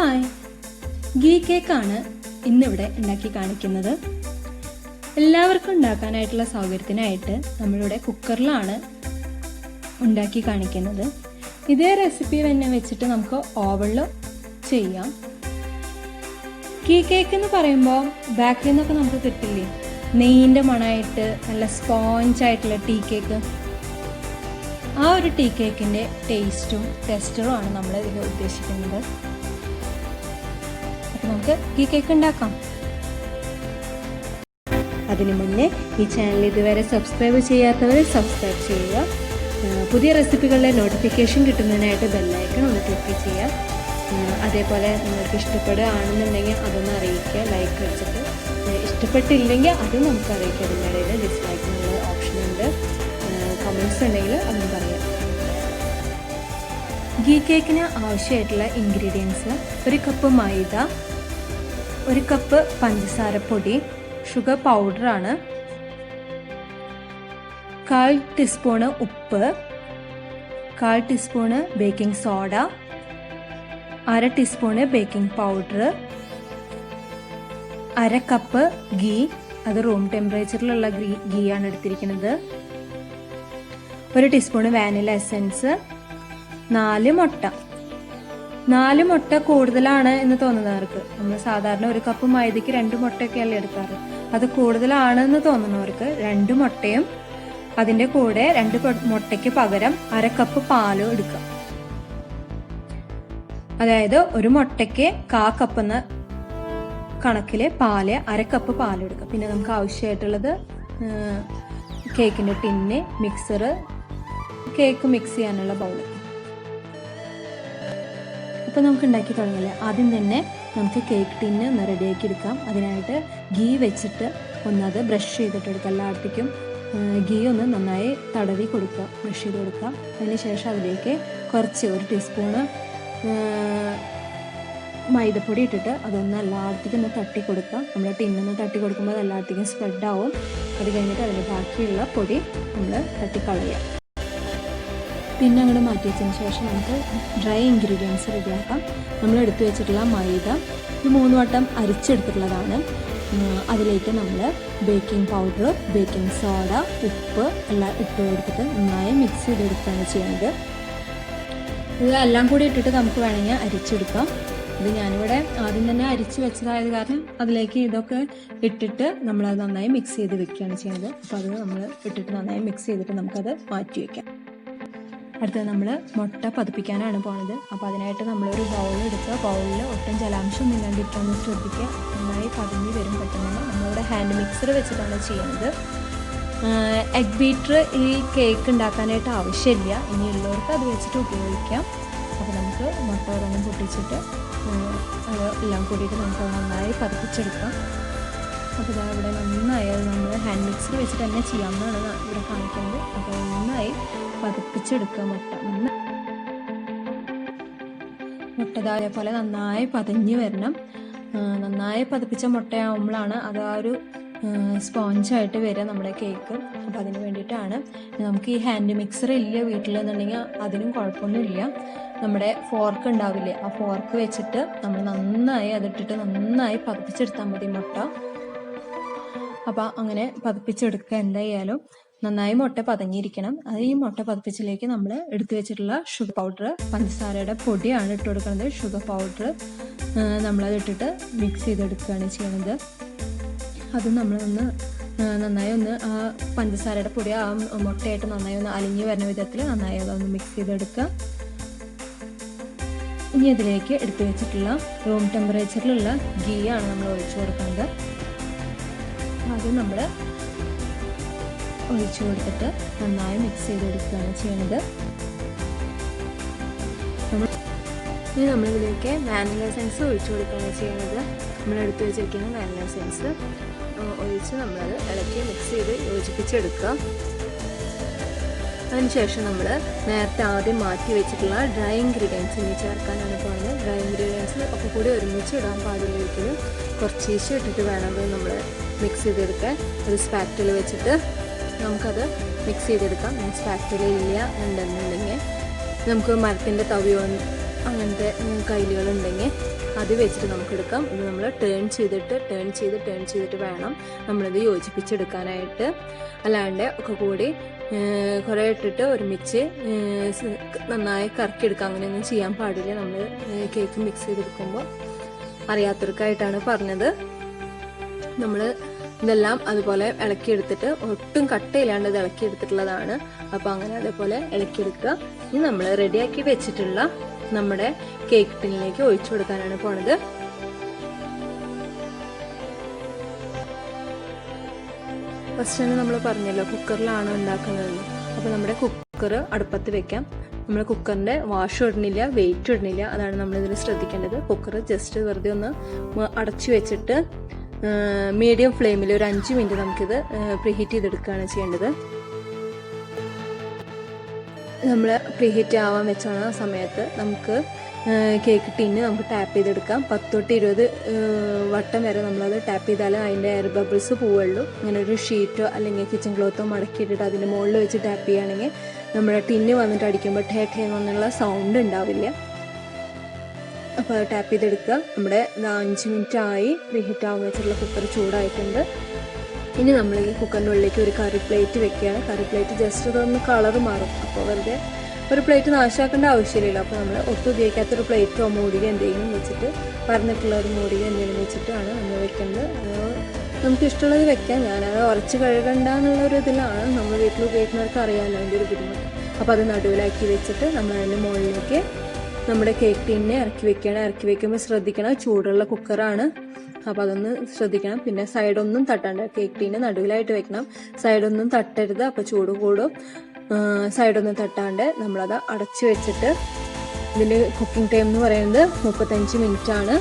Hi, ghee കേക്കാണ് ഇന്നിവിടെ ഉണ്ടാക്കി കാണിക്കുന്നത്. എല്ലാവർക്കും ഉണ്ടാക്കാനായിട്ടുള്ള സൗകര്യത്തിനായിട്ട് നമ്മളിവിടെ കുക്കറിലാണ് ഉണ്ടാക്കി കാണിക്കുന്നത്. ഇതേ റെസിപ്പി തന്നെ വെച്ചിട്ട് നമുക്ക് ഓവനിൽ ചെയ്യാം. ഗീ കേക്ക് എന്ന് പറയുമ്പോൾ ബേക്കറിയിൽ നിന്നൊക്കെ നമുക്ക് കിട്ടില്ലേ, നെയ്യിൻ്റെ മണമായിട്ട് നല്ല സ്പോഞ്ചായിട്ടുള്ള ടീ കേക്ക്. ആ ഒരു ടീ കേക്കിൻ്റെ ടേസ്റ്റും ടെക്സ്ചറും ആണ് നമ്മൾ ഇതിൽ ഉദ്ദേശിക്കുന്നത്. അപ്പോൾ നമുക്ക് ഗീ കേക്ക് ഉണ്ടാക്കാം. അതിനു മുന്നേ ഈ ചാനൽ ഇതുവരെ സബ്സ്ക്രൈബ് ചെയ്യാത്തവർ സബ്സ്ക്രൈബ് ചെയ്യുക. പുതിയ റെസിപ്പികളുടെ നോട്ടിഫിക്കേഷൻ കിട്ടുന്നതിനായിട്ട് ബെല്ലൈക്കൺ ഒന്ന് ക്ലിക്ക് ചെയ്യുക. അതേപോലെ നിങ്ങൾക്ക് ഇഷ്ടപ്പെടുകയാണെന്നുണ്ടെങ്കിൽ അതൊന്ന് അറിയിക്കുക, ലൈക്ക് വെച്ചിട്ട്. ഇഷ്ടപ്പെട്ടില്ലെങ്കിൽ അതും നമുക്ക് അറിയിക്കുക. അതിൻ്റെ ഇടയിൽ ഡിസ്ലൈക്ക് എന്നുള്ള ഓപ്ഷനുണ്ട്. കമൻസ് ഉണ്ടെങ്കിൽ അതും പറയാം. ഗീ കേക്കിന് ആവശ്യമായിട്ടുള്ള ഇൻഗ്രീഡിയൻസ്: 1 കപ്പ് മൈദ, 1 കപ്പ് പഞ്ചസാരപ്പൊടി, ഷുഗർ പൗഡറാണ്, 1/4 ടീസ്പൂണ് ഉപ്പ്, 1/4 teaspoon baking soda, 1/2 teaspoon baking powder, 1/2 cup ghee, അത് റൂം ടെമ്പറേച്ചറിലുള്ള ഗീ ആണ് എടുത്തിരിക്കുന്നത്, 1 ടീസ്പൂണ് വാനില എസൻസ്, 4 മുട്ട. 4 മുട്ട കൂടുതലാണ് എന്ന് തോന്നുന്നവർക്ക്, നമ്മൾ സാധാരണ 1 കപ്പ് മൈദയ്ക്ക് 2 മുട്ടയൊക്കെയല്ലേ എടുക്കാറ്, അത് കൂടുതലാണെന്ന് തോന്നുന്നവർക്ക് 2 മുട്ടയും അതിൻ്റെ കൂടെ 2 മുട്ടയ്ക്ക് പകരം 1/2 കപ്പ് പാലും എടുക്കാം. അതായത് 1 മുട്ടയ്ക്ക് 1/4 കപ്പ് എന്ന കണക്കിൽ പാല്, 1/2 കപ്പ് പാലെടുക്കാം. പിന്നെ നമുക്ക് ആവശ്യമായിട്ടുള്ളത് കേക്കിൻ്റെ ടിന്ന്, മിക്സർ, കേക്ക് മിക്സ് ചെയ്യാനുള്ള ബൗൾ. അപ്പോൾ നമുക്ക് ഉണ്ടാക്കി തുടങ്ങില്ലേ. ആദ്യം തന്നെ നമുക്ക് കേക്ക് ടിന്ന് ഒന്ന് റെഡിയാക്കി എടുക്കാം. അതിനായിട്ട് ഗീ വെച്ചിട്ട് ഒന്നത് ബ്രഷ് ചെയ്തിട്ട് എടുക്കാം. എല്ലായിടത്തേക്കും ഗീ ഒന്ന് നന്നായി തടവി കൊടുക്കുക, ബ്രഷ് ചെയ്ത് കൊടുക്കുക. അതിന് ശേഷം അതിലേക്ക് കുറച്ച് 1 ടീസ്പൂണ് മൈദപ്പൊടി ഇട്ടിട്ട് അതൊന്ന് എല്ലായിടത്തേക്കും ഒന്ന് തട്ടി കൊടുക്കുക. നമ്മൾ ടിന്നൊന്ന് തട്ടി കൊടുക്കുമ്പോൾ അത് എല്ലായിടത്തേക്കും സ്പ്രെഡാവും. അത് കഴിഞ്ഞിട്ട് അതിൻ്റെ ബാക്കിയുള്ള പൊടി നമ്മൾ തട്ടിക്കളയുക. പിന്നെ അങ്ങോട്ട് മാറ്റി വെച്ചതിന് ശേഷം നമുക്ക് ഡ്രൈ ഇൻഗ്രീഡിയൻസ് റെഡിയാക്കാം. നമ്മൾ എടുത്തു വെച്ചിട്ടുള്ള മൈദ 3 വട്ടം അരിച്ചെടുത്തിട്ടുള്ളതാണ്. അതിലേക്ക് നമ്മൾ ബേക്കിംഗ് പൗഡർ, ബേക്കിംഗ് സോഡ, ഉപ്പ് എല്ലാം ഇട്ട് കൊടുത്തിട്ട് നന്നായി മിക്സ് ചെയ്തെടുക്കുകയാണ് ചെയ്യുന്നത്. ഇതെല്ലാം കൂടി ഇട്ടിട്ട് നമുക്ക് വേണമെങ്കിൽ അരിച്ചെടുക്കാം. ഇത് ഞാനിവിടെ ആദ്യം തന്നെ അരിച്ച് വെച്ചതായത് കാരണം അതിലേക്ക് ഇതൊക്കെ ഇട്ടിട്ട് നമ്മളത് നന്നായി മിക്സ് ചെയ്ത് വെക്കുകയാണ് ചെയ്യുന്നത്. അപ്പോൾ അത് നമ്മൾ ഇട്ടിട്ട് നന്നായി മിക്സ് ചെയ്തിട്ട് നമുക്കത് മാറ്റി വയ്ക്കാം. അടുത്തത് നമ്മൾ മുട്ട പതിപ്പിക്കാനാണ് പോണത്. അപ്പോൾ അതിനായിട്ട് നമ്മളൊരു ബൗൾ എടുക്കുക. ബൗളിൽ ഒട്ടും ജലാംശം ഒന്നും ഇല്ലാണ്ടിരിക്കാൻ ശ്രദ്ധിക്കുക. നന്നായി പതിഞ്ഞ് വരും പെട്ടെന്ന്. നമ്മളിവിടെ ഹാൻഡ് മിക്സർ വെച്ചിട്ടാണ് ചെയ്യുന്നത്. എഗ് ബീറ്റർ ഈ കേക്ക് ഉണ്ടാക്കാനായിട്ട് ആവശ്യമില്ല, ഇനിയുള്ളവർക്ക് അത് വെച്ചിട്ട് ഉപയോഗിക്കാം. അപ്പോൾ നമുക്ക് മുട്ട ഒരെണ്ണം പൊട്ടിച്ചിട്ട് അത് എല്ലാം കൂടിയിട്ട് നമുക്ക് നന്നായി പതിപ്പിച്ചെടുക്കാം. അപ്പോൾ ഇതാ ഇവിടെ നന്നായി അത് നമ്മൾ ഹാൻഡ് മിക്സർ വെച്ചിട്ട് തന്നെ ചെയ്യാമെന്നാണ് ഇവിടെ കാണിക്കുന്നത്. അപ്പോൾ നന്നായി പതിപ്പിച്ചെടുക്കുക മുട്ട അതേപോലെ നന്നായി പതിഞ്ഞ് വരണം. നന്നായി പതിപ്പിച്ച മുട്ടയാവുമ്പോഴാണ് അത് ആ ഒരു സ്പോഞ്ചായിട്ട് വരിക നമ്മുടെ കേക്ക്. അപ്പോൾ അതിന് വേണ്ടിയിട്ടാണ്. നമുക്ക് ഈ ഹാൻഡ് മിക്സർ ഇല്ല വീട്ടിലെന്നുണ്ടെങ്കിൽ അതിനും കുഴപ്പമൊന്നുമില്ല. നമ്മുടെ ഫോർക്ക് ഉണ്ടാവില്ലേ, ആ ഫോർക്ക് വെച്ചിട്ട് നമ്മൾ നന്നായി അതിട്ടിട്ട് നന്നായി പതിപ്പിച്ചെടുത്താൽ മതി മുട്ട. അപ്പോൾ അങ്ങനെ പതിപ്പിച്ചെടുക്കുക. എന്തായാലും നന്നായി മുട്ട പതഞ്ഞിരിക്കണം. അത് ഈ മുട്ട പതിപ്പിച്ചിലേക്ക് നമ്മൾ എടുത്തു വെച്ചിട്ടുള്ള ഷുഗർ പൗഡർ, പഞ്ചസാരയുടെ പൊടിയാണ് ഇട്ട് കൊടുക്കുന്നത്. ഷുഗർ പൗഡർ നമ്മളത് ഇട്ടിട്ട് മിക്സ് ചെയ്തെടുക്കുകയാണ് ചെയ്യുന്നത്. അത് നമ്മളൊന്ന് നന്നായി ഒന്ന് ആ പഞ്ചസാരയുടെ പൊടി ആ മുട്ടയായിട്ട് നന്നായി ഒന്ന് അലിഞ്ഞു വരുന്ന വിധത്തിൽ നന്നായി അതൊന്ന് മിക്സ് ചെയ്തെടുക്കുക. ഇനി അതിലേക്ക് എടുത്തു വെച്ചിട്ടുള്ള റൂം ടെമ്പറേച്ചറിലുള്ള ഗീ ആണ് നമ്മൾ ഒഴിച്ചു കൊടുക്കുന്നത്. അത് നമ്മൾ ഒഴിച്ചു കൊടുത്തിട്ട് നന്നായി മിക്സ് ചെയ്തെടുക്കുകയാണ് ചെയ്യുന്നത്. ഇനി നമ്മളിതിലേക്ക് വാനില എസൻസ് ഒഴിച്ചു കൊടുക്കുകയാണ് ചെയ്യുന്നത്. നമ്മൾ എടുത്തു വെച്ചിരിക്കുന്ന വാനില എസൻസ് ഒഴിച്ച് നമ്മളത് ഇളക്കി മിക്സ് ചെയ്ത് യോജിപ്പിച്ചെടുക്കുക. അതിനുശേഷം നമ്മൾ നേരത്തെ ആദ്യം മാറ്റി വെച്ചിട്ടുള്ള ഡ്രൈ ഇൻഗ്രീഡിയൻസ് ഇനി ചേർക്കാനാണ് പോകുന്നത്. ഡ്രൈ ഇൻഗ്രീഡിയൻസ് ഒക്കെ കൂടി ഒരുമിച്ച് ഇടാൻ പാടില്ല, ഒരിക്കലും കുറച്ചീശ് ഇട്ടിട്ട് വേണം അത് നമ്മൾ മിക്സ് ചെയ്തെടുക്കാൻ. ഒരു സ്പാറ്റിൽ വെച്ചിട്ട് നമുക്കത് മിക്സ് ചെയ്തെടുക്കാം. സ്പാറ്റിൽ ഇല്ല എന്നുണ്ടെന്നുണ്ടെങ്കിൽ നമുക്ക് മരത്തിൻ്റെ തവി അങ്ങനത്തെ കയ്യിലുകളുണ്ടെങ്കിൽ അത് വെച്ചിട്ട് നമുക്ക് എടുക്കാം. ഇത് നമ്മൾ ടേൺ ചെയ്തിട്ട് വേണം നമ്മളിത് യോജിപ്പിച്ചെടുക്കാനായിട്ട്. അല്ലാണ്ട് ഒക്കെ കൂടി കുറേ ഇട്ടിട്ട് ഒരുമിച്ച് നന്നായി കറക്കിയെടുക്കുക, അങ്ങനെയൊന്നും ചെയ്യാൻ പാടില്ല. നമ്മൾ കേക്ക് മിക്സ് ചെയ്തെടുക്കുമ്പോൾ അറിയാത്തവർക്കായിട്ടാണ് പറഞ്ഞത്. നമ്മൾ ഇതെല്ലാം അതുപോലെ ഇളക്കിയെടുത്തിട്ട് ഒട്ടും കട്ടയില്ലാണ്ട് ഇത് ഇളക്കിയെടുത്തിട്ടുള്ളതാണ്. അപ്പോൾ അങ്ങനെ അതേപോലെ ഇളക്കിയെടുക്കുക. ഇനി നമ്മൾ റെഡിയാക്കി വെച്ചിട്ടുള്ള നമ്മുടെ കേക്ക് ടിന്നിലേക്ക് ഒഴിച്ചു കൊടുക്കാനാണ് പോണത്. ഫസ്റ്റ് തന്നെ നമ്മൾ പറഞ്ഞല്ലോ കുക്കറിലാണ് ഉണ്ടാക്കുന്നത്. അപ്പോൾ നമ്മുടെ കുക്കർ അടുപ്പത്ത് വെക്കാം. നമ്മൾ കുക്കറിൻ്റെ വാഷ് ഇടുന്നില്ല, വെയിറ്റ് ഇടുന്നില്ല, അതാണ് നമ്മളിതിൽ ശ്രദ്ധിക്കേണ്ടത്. കുക്കർ ജസ്റ്റ് വെറുതെ ഒന്ന് അടച്ചു വെച്ചിട്ട് മീഡിയം ഫ്ലെയിമിൽ ഒരു 5 മിനിറ്റ് നമുക്കിത് പ്രീഹീറ്റ് ചെയ്തെടുക്കുകയാണ് ചെയ്യേണ്ടത്. നമ്മൾ പ്രീഹീറ്റ് ആവാൻ വെച്ചാണ് ആ സമയത്ത് നമുക്ക് കേക്ക് ടിന്ന് നമുക്ക് ടാപ്പ് ചെയ്തെടുക്കാം. 10 തൊട്ട് 20 വട്ടം വരെ നമ്മളത് ടാപ്പ് ചെയ്താൽ അതിൻ്റെ എയർ ബബിൾസ് പോവുള്ളൂ. അങ്ങനെ ഒരു ഷീറ്റോ അല്ലെങ്കിൽ കിച്ചൺ ക്ലോത്തോ മടക്കിയിട്ടിട്ട് അതിൻ്റെ മുകളിൽ വെച്ച് ടാപ്പ് ചെയ്യുകയാണെങ്കിൽ നമ്മുടെ ടിന്ന് വന്നിട്ട് അടിക്കുമ്പോൾ ടേ എന്നുള്ള സൗണ്ട് ഉണ്ടാവില്ല. അപ്പോൾ അത് ടാപ്പ് ചെയ്തെടുക്കുക. നമ്മുടെ 5 മിനിറ്റ് ആയി പ്രീഹീറ്റ് ആവാൻ വെച്ചിട്ടുള്ള കുക്കർ ചൂടായിട്ടുണ്ട്. ഇനി നമ്മൾ ഈ കുക്കറിൻ്റെ ഉള്ളിലേക്ക് ഒരു കറി പ്ലേറ്റ് വെക്കുകയാണ്. കറി പ്ലേറ്റ് ജസ്റ്റ് ഇതൊന്ന് കളർ മാറും. അപ്പോൾ വെറുതെ ഒരു പ്ലേറ്റ് നാശമാക്കേണ്ട ആവശ്യമില്ലല്ലോ. അപ്പോൾ നമ്മൾ ഒട്ടും ഉപയോഗിക്കാത്തൊരു പ്ലേറ്റോ മൂടിക എന്തെങ്കിലും വെച്ചിട്ട് പറഞ്ഞിട്ടുള്ള ഒരു മൂടിക എന്തെങ്കിലും വെച്ചിട്ടാണ് നമ്മൾ വെക്കേണ്ടത്. നമുക്ക് ഇഷ്ടമുള്ളത് വെക്കാം. ഞാനത് ഉറച്ച് കഴുകണ്ട എന്നുള്ളൊരു ഇതിലാണ്. നമ്മൾ വീട്ടിൽ ഉപയോഗിക്കുന്നവർക്ക് അറിയാമല്ലോ അതിൻ്റെ ഒരു ബുദ്ധിമുട്ട്. അപ്പോൾ അത് നടുവിലാക്കി വെച്ചിട്ട് നമ്മൾ അതിൻ്റെ മുകളിലേക്ക് നമ്മുടെ കേക്ക് ടീനെ ഇറക്കി വെക്കണം. ഇറക്കി വെക്കുമ്പോൾ ശ്രദ്ധിക്കണം, ചൂടുള്ള കുക്കറാണ്. അപ്പോൾ അതൊന്ന് ശ്രദ്ധിക്കണം. പിന്നെ സൈഡൊന്നും തട്ടണ്ട, കേക്ക് ടീനെ നടുവിലായിട്ട് വെക്കണം. സൈഡൊന്നും തട്ടരുത്, അപ്പോൾ ചൂട് കൂടും. സൈഡൊന്നും തട്ടാണ്ട് നമ്മളത് അടച്ചു വെച്ചിട്ട് ഇതിൻ്റെ കുക്കിംഗ് ടൈം എന്ന് പറയുന്നത് 35 മിനിറ്റ് ആണ്.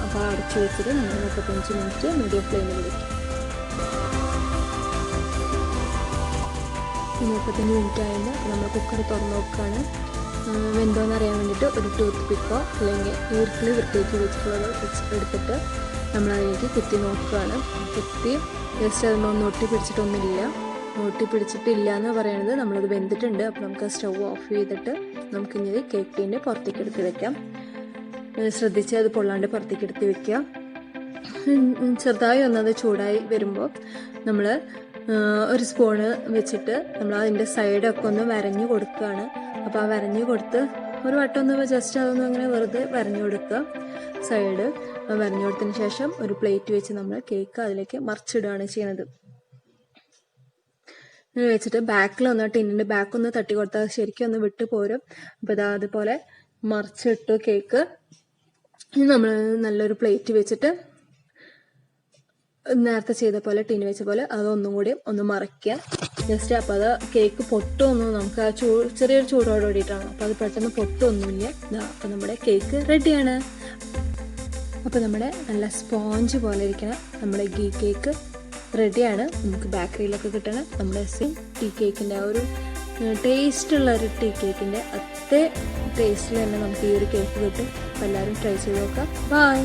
അപ്പോൾ അടച്ചു വെച്ചിട്ട് നമ്മൾ 35 മിനിറ്റ് മീഡിയം ഫ്ലെയിമിൽ വെക്കും. 35 മിനിറ്റ് ആയപ്പോൾ നമ്മൾ കുക്കർ തുറന്ന് നോക്കുകയാണ്. വെന്തോന്ന് അറിയാൻ വേണ്ടിയിട്ട് ഒരു ടൂത്ത് പിക്കോ അല്ലെങ്കിൽ ഈർക്കിളി വൃത്തിയാക്കി വെച്ചിട്ടുള്ളത് എടുത്തിട്ട് നമ്മളതിലേക്ക് കുത്തി നോക്കുകയാണ്. കുത്തി ജസ്റ്റ് അതൊന്നും ഒട്ടിപ്പിടിച്ചിട്ടില്ല എന്ന് പറയുന്നത് നമ്മളത് വെന്തിട്ടുണ്ട്. അപ്പോൾ നമുക്ക് സ്റ്റൗ ഓഫ് ചെയ്തിട്ട് നമുക്കിനി കേക്ക് ടീൻ്റെ പുറത്തേക്ക് എടുത്ത് വെക്കാം. ശ്രദ്ധിച്ച് അത് പൊള്ളാണ്ട് പുറത്തേക്ക് എടുത്ത് വെക്കുക. ചെറുതായി ഒന്നത് ചൂടായി വരുമ്പോൾ നമ്മൾ ഒരു സ്പൂണ് വെച്ചിട്ട് നമ്മൾ അതിൻ്റെ സൈഡൊക്കെ ഒന്ന് വരഞ്ഞു കൊടുക്കുകയാണ്. അപ്പോൾ ആ വരഞ്ഞു കൊടുത്ത് ഒരു വട്ടം ഒന്ന് ജസ്റ്റ് അതൊന്ന് അങ്ങനെ വെറുതെ വരഞ്ഞു കൊടുക്കുക. സൈഡ് വരഞ്ഞു കൊടുത്തതിന് ശേഷം ഒരു പ്ലേറ്റ് വെച്ച് നമ്മൾ കേക്ക് അതിലേക്ക് മറിച്ചിടുകയാണ് ചെയ്യുന്നത്. വെച്ചിട്ട് ബാക്കിലൊന്ന് ടിന്നിൻ്റെ ബാക്കൊന്ന് തട്ടി കൊടുത്താൽ ശരിക്കും ഒന്ന് വിട്ടു പോരും. അപ്പോൾ ഇതാ അതുപോലെ മറിച്ചിട്ടു കേക്ക്. ഇനി നമ്മൾ നല്ലൊരു പ്ലേറ്റ് വെച്ചിട്ട് നേരത്തെ ചെയ്ത പോലെ ടിന്ന് വെച്ച പോലെ അതൊന്നും കൂടി ഒന്ന് മറയ്ക്കുക ജസ്റ്റ്. അപ്പോൾ അത് കേക്ക് പൊട്ടൊന്നും നമുക്ക് ആ ചെറിയൊരു ചൂടോട് കൂടിയിട്ടാണ്. അപ്പോൾ അത് പെട്ടെന്ന് പൊട്ടൊന്നുമില്ല. അപ്പോൾ നമ്മുടെ കേക്ക് റെഡിയാണ്. അപ്പോൾ നമ്മുടെ നല്ല സ്പോഞ്ച് പോലെ ഇരിക്കണം നമ്മുടെ ഗീ കേക്ക് റെഡിയാണ്. നമുക്ക് ബേക്കറിയിലൊക്കെ കിട്ടണ നമ്മുടെ ടീ കേക്കിൻ്റെ ആ ഒരു ടേസ്റ്റുള്ള ഒരു ടീ കേക്കിൻ്റെ അതേ ടേസ്റ്റിൽ തന്നെ നമുക്ക് ഈ ഒരു കേക്ക് കിട്ടും. അപ്പോൾ എല്ലാവരും ട്രൈ ചെയ്ത് നോക്കാം. ബൈ.